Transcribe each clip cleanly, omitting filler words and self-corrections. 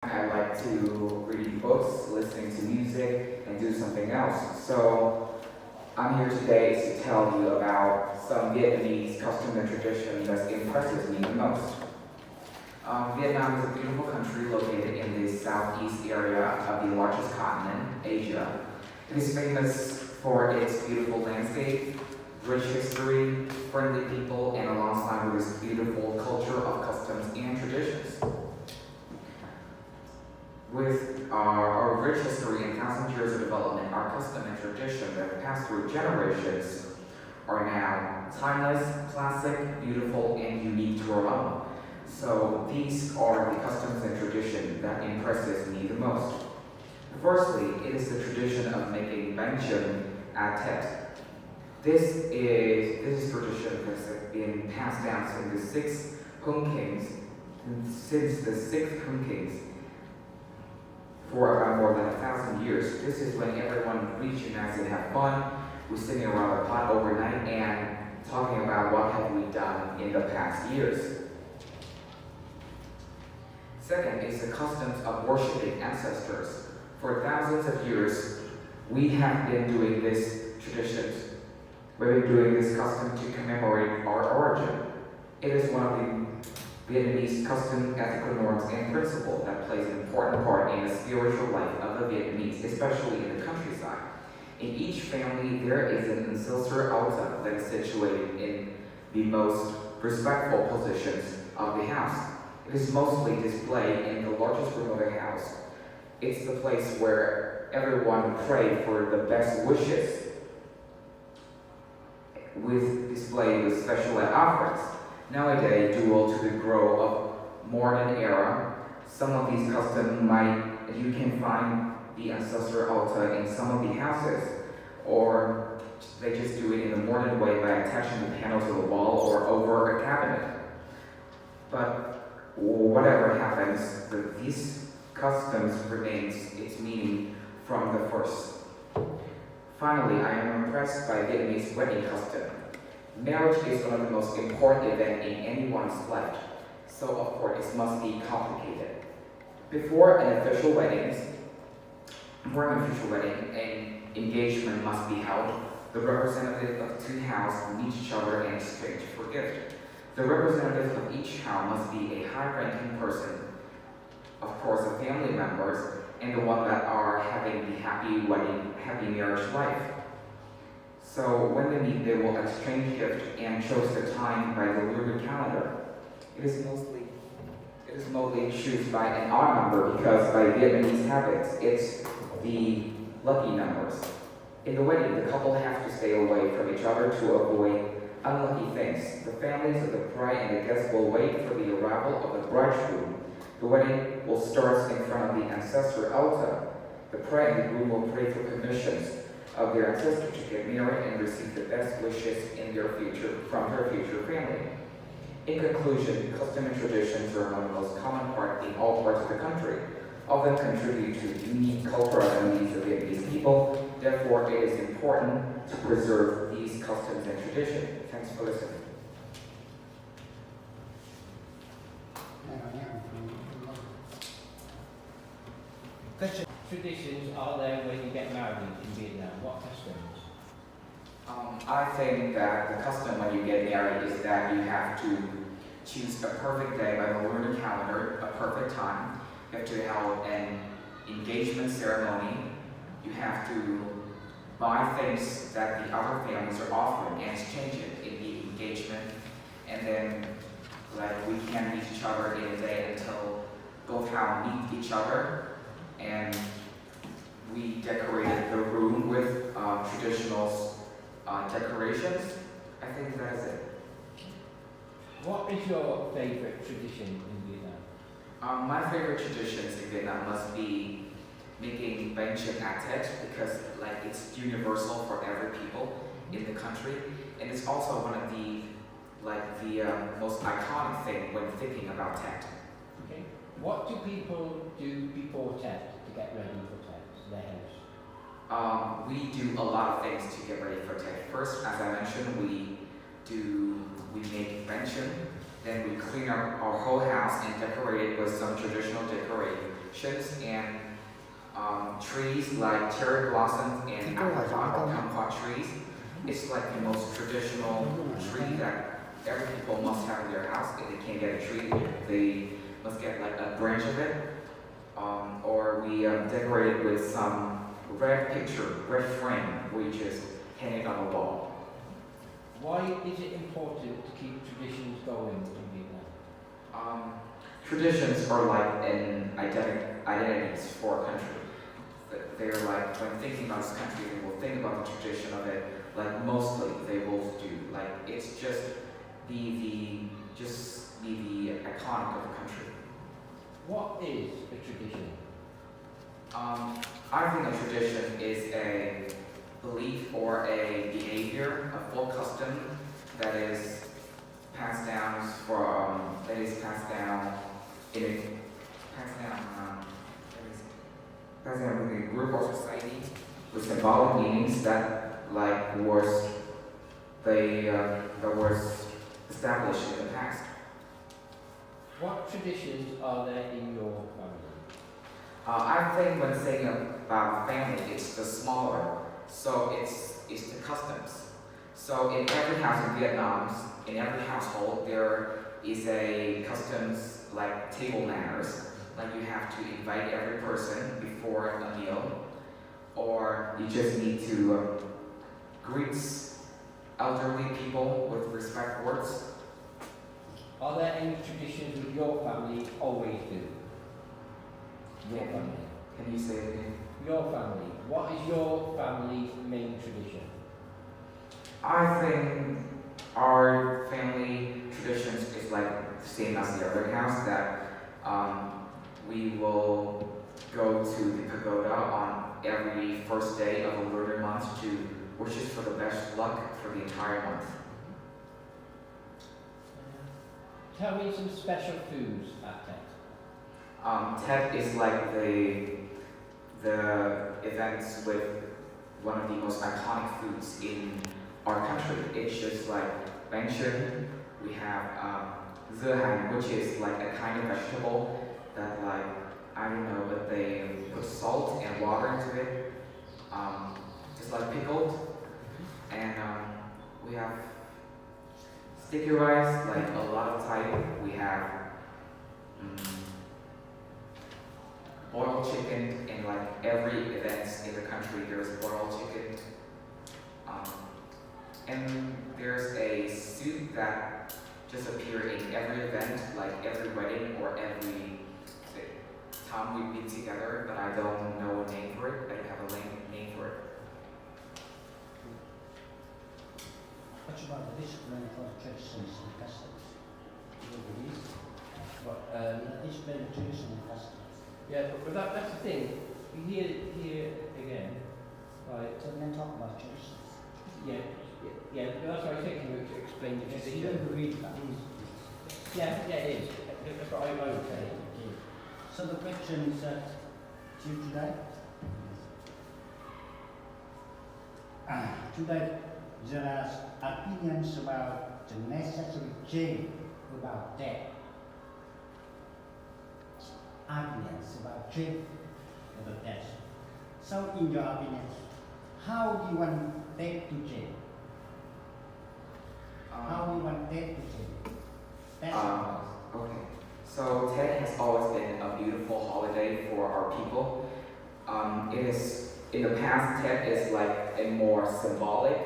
I like to read books, listening to music, and do something else. So I'm here today to tell you about some Vietnamese custom and tradition that impresses me the most. Vietnam is a beautiful country located in the southeast area of the largest continent, Asia. It is famous for its beautiful landscape, rich history, friendly people, and alongside with its beautiful culture of customs and traditions. With our rich history and 1,000 years of development, our custom and tradition that have passed through generations are now timeless, classic, beautiful, and unique to our own. So these are the customs and tradition that impresses me the most. Firstly, it is the tradition of making Banh at Tet. This tradition has been passed down since the sixth Hung Kings for about more than 1,000 years. This is when everyone reunites and have fun. We're sitting around the pot overnight and talking about what have we done in the past years. Second is the customs of worshiping ancestors. For thousands of years, we have been doing this tradition. We've been doing this custom to commemorate our origin. It is one of the Vietnamese custom, ethical norms, and principle that plays an important part in the spiritual life of the Vietnamese, especially in the countryside. In each family, there is an ancestor altar that is situated in the most respectful positions of the house. It is mostly displayed in the largest room of the house. It's the place where everyone prays for the best wishes, with display with special offerings. Nowadays, due to the growth of modern era, some of these customs you can find the ancestor altar in some of the houses, or they just do it in a modern way by attaching the panel to the wall or over a cabinet. But whatever happens, these customs remains its meaning from the first. Finally, I am impressed by Vietnamese wedding custom. Marriage is one of the most important events in anyone's life, so of course it must be complicated. Before an official wedding, an engagement must be held. The representative of two houses meet each other and exchange for gift. The representative of each house must be a high-ranking person, of course, the family members, and the one that are having the happy marriage life. So when they meet, they will exchange gifts and choose the time by the lunar calendar. It is mostly chosen by an odd number because by Vietnamese habits, it's the lucky numbers. In the wedding, the couple have to stay away from each other to avoid unlucky things. The families of the bride and the guests will wait for the arrival of the bridegroom. The wedding will start in front of the ancestor altar. The bride and the groom will pray for permissions of their ancestor to get married and receive the best wishes in their future from their future family. In conclusion, custom and traditions are one of the most common parts in all parts of the country. All of them contribute to the unique cultural identities of Vietnamese people. Therefore, it is important to preserve these customs and traditions. Thanks for listening. Traditions are there when you get married in Vietnam? What customs? I think that the custom when you get married is that you have to choose a perfect day by the lunar calendar, a perfect time. You have to have an engagement ceremony. You have to buy things that the other families are offering and exchange it in the engagement. And then, we can't meet each other in a day until both houses meet each other. And we decorated the room with traditional decorations. I think that is it. What is your favorite tradition in Vietnam? My favorite traditions in Vietnam must be making Banh at Tet because it's universal for every people in the country, and it's also one of the most iconic thing when thinking about Tet. Okay. What do people do before Tet to get ready for Tet, their house? We do a lot of things to get ready for Tet. First, as I mentioned, we make Banh, then we clean up our whole house and decorate it with some traditional decoration decorations and trees like cherry blossoms and apricot or kumquat trees. It's like the most traditional tree that every people must have in their house. If they can't get a tree, they must get like a branch of it. Or we decorate it with some red frame, which is hanging on the wall. Why is it important to keep traditions going in Vietnam? Traditions are like an identities for a country. They're like, when thinking about this country, they will think about the tradition of it. Like mostly they will do. Like it's just be the iconic of the country. What is a tradition? I think a tradition is a belief or a behavior, a folk custom that is passed down with a group or society with symbolic meanings that was established in the past. What traditions are there in your family? I think when saying about family, it's the smaller, so it's the customs. So in every house in Vietnam, in every household, there is a customs like table manners. Like you have to invite every person before a meal, or you just need to greet elderly people with respect words. Are there any traditions that your family always do? Your family. Can you say it again? Your family. What is your family's main tradition? I think our family traditions is like the same as the other house, that we will go to the pagoda on every first day of the lunar month to wish for the best luck for the entire month. Tell me some special foods at TET. TET is like the events with one of the most iconic foods in our country. It's just like Banh. We have Dưa hành, which is like a kind of vegetable that I don't know, but they put salt and water into it, just like pickled. And we have sticky rice, like a lot of type. We have boiled chicken, and like every event in the country there's boiled chicken. And there's a soup that just appears in every event, like every wedding or every time we meet together, but I don't know a name for it. I don't have a name for it. What about the discipline for traditions and customs? Discipline, tradition and customs. Yeah, but that's the thing. You hear again, right? So then talk about traditions. Yeah, that's what I was thinking to explain the Yes, tradition. you don't read that. Yeah, it is. That's what I would say. So the question is that to today. Today there are opinions about the necessary change about that. Opinions about change about that. So in your opinions, how do you want that to change? How do you want that to change? That's Okay. So TET has always been a beautiful holiday for our people. It is, in the past, TET is like a more symbolic,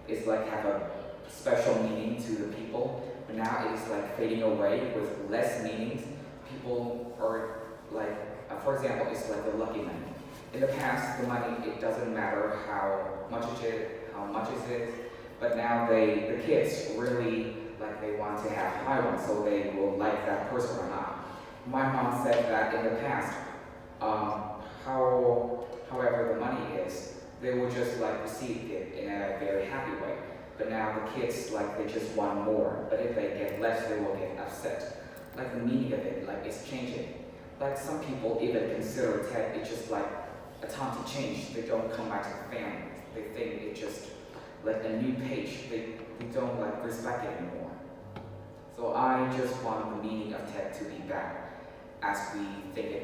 it's like have a special meaning to the people, but now it is like fading away with less meanings. People are like, for example, it's like the lucky money. In the past, the money, it doesn't matter how much is it, but now the kids really like they want to have high ones, so they will like that person or not. My mom said that in the past, however the money is, they will just like receive it in a very happy way. But now the kids like they just want more, but if they get less, they will get upset. Like the meaning of it, like it's changing. Like some people even consider TET it's just like a time to change. They don't come back to the family. They think it's just like a new page. They don't like respect it anymore. So I just want the meaning of TET to be back as we think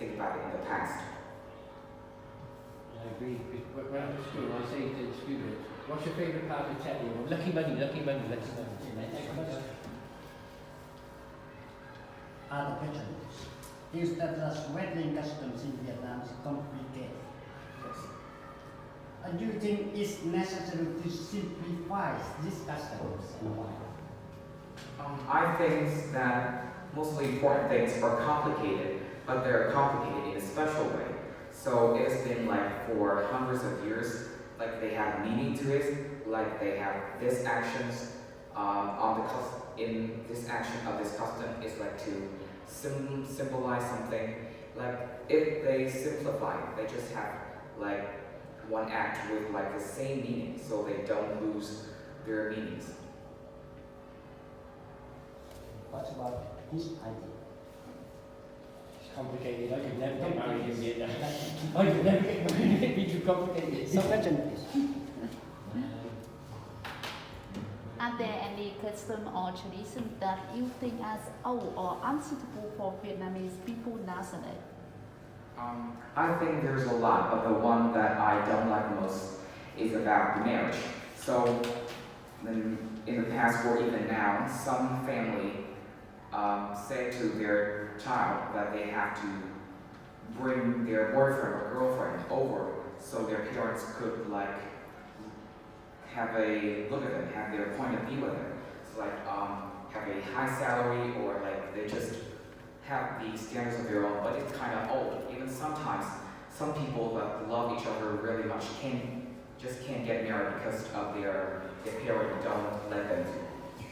think about it in the past. I agree. When I'm at school, I say to the students, what's your favourite part of Tet? Lucky money, lucky money, lucky money. Other questions? Is that the wedding customs in Vietnam is complicated? Yes. Do you think it's necessary to simplify these customs and why? I think that mostly important things are complicated, but they're complicated in a special way. So it's been like for hundreds of years, like they have meaning to it, like they have this actions in this action of this custom is like to symbolize something. Like if they simplify, they just have like one act with like the same meaning, so they don't lose their meanings. What about this idea? It's complicated. I could never get married in Vietnam. I could never get married. It'd be too complicated. Some question, please. Are there any custom or tradition that you think as old or unsuitable for Vietnamese people nowadays? I think there's a lot, but the one that I don't like most is about the marriage. So, in the past or even now, some family say to their child that they have to bring their boyfriend or girlfriend over so their parents could like have a look at them, have their point of view of them. It's like have a high salary or like they just have the standards of their own, but it's kind of old. Even sometimes, some people that love each other really much can't get married because of their parents don't let them do.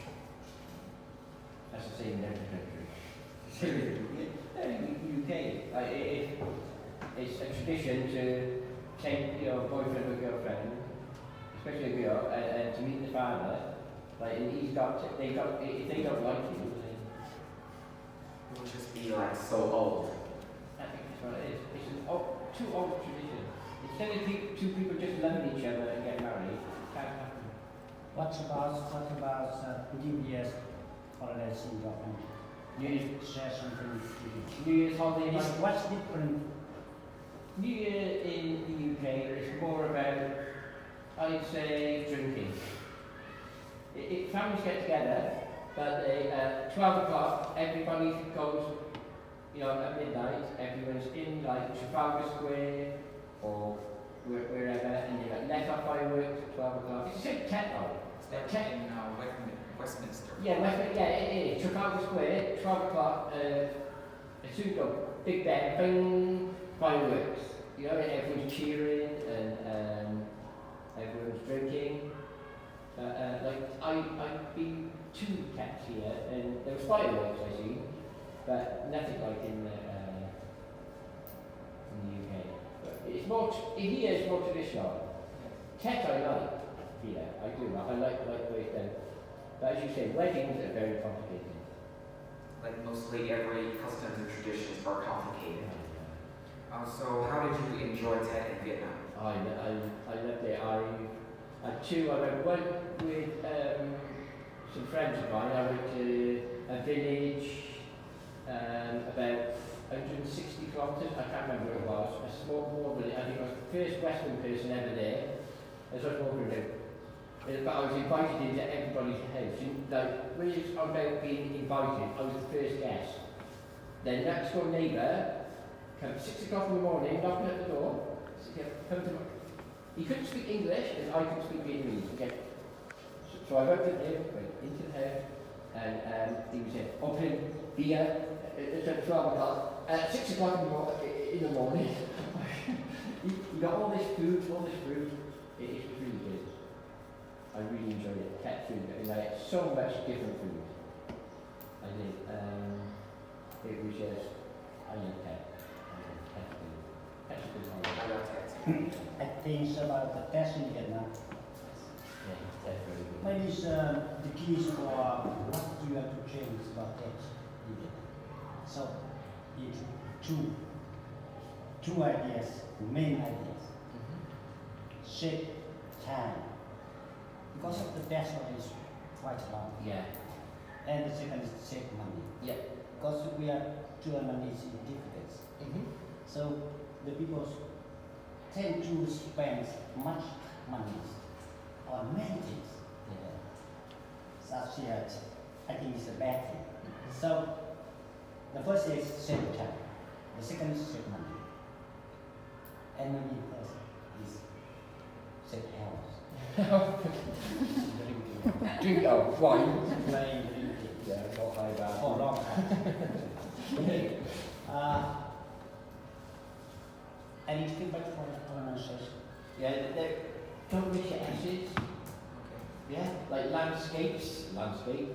That's the same in every country. In the UK, it's a tradition to take your boyfriend or girlfriend, especially a girl, and to meet the father. Like, and if they don't like you, then It would just be like so old. I think that's what it is. It's an too old tradition. Instead of two people just loving each other and get married, it can't happen. What about New Year's holidays in your country? New Year's, Share something with you. New Year's holiday. What's different? New Year in the UK is more about, I'd say, drinking. Families get together, but at 12 o'clock, everybody goes, at midnight, everyone's in like Trafalgar Square or wherever, and they let off fireworks at 12 o'clock. It's a same techno. In Westminster. Yeah, it is. Trafalgar Square, 12 o'clock, as soon as you go, Big Bang, bing, fireworks. Everyone's cheering and everyone's drinking. I've been to THCS and there was fireworks I see, but nothing like in the UK. But it's more, here it's more traditional. Tech I like, I do. I like the way it's done. But as you say, weddings are very complicated. Like mostly every customs and traditions are complicated. So how did you enjoy Tet in Vietnam? I loved it. I went with some friends of mine. I went to a village about 160 kilometres, I can't remember what it was, a small village. I think I was the first Western person ever there. As I was walking around. But I was invited into everybody's house. When I was about being invited, I was the first guest. Then next door neighbour came at 6 o'clock in the morning, knocking at the door. He couldn't speak English and I couldn't speak Vietnamese. Okay. So I went into the house and he was opening beer at 12 o'clock. At 6 o'clock in the morning, he got all this food. It was really good. I really enjoyed it. Cat food, and I had so much different food. I did. It was just, I love cat. Cat's a good holiday. I love Tet. I think about the test in Vietnam. Yeah, that's very good. What is the keys for what you have to change about test in Vietnam? So, it's two ideas, main ideas. Shape, time. Because of the test one is quite long. Yeah. And the second is save money. Yeah. because we are German is in difficult. So the people tend to spend much money on many things. Such as I think it's a bad thing. So the first is save time, the second is save money, and maybe the third is save health. Drink wine. Playing drinking. Yeah, not high bad. For long time. Okay. Any feedback for the pronunciation? Yeah, they don't miss your S's. Okay. Yeah, like landscapes. Landscape.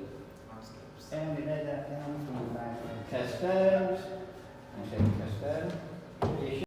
Landscapes. And the other from Customs. I say custom.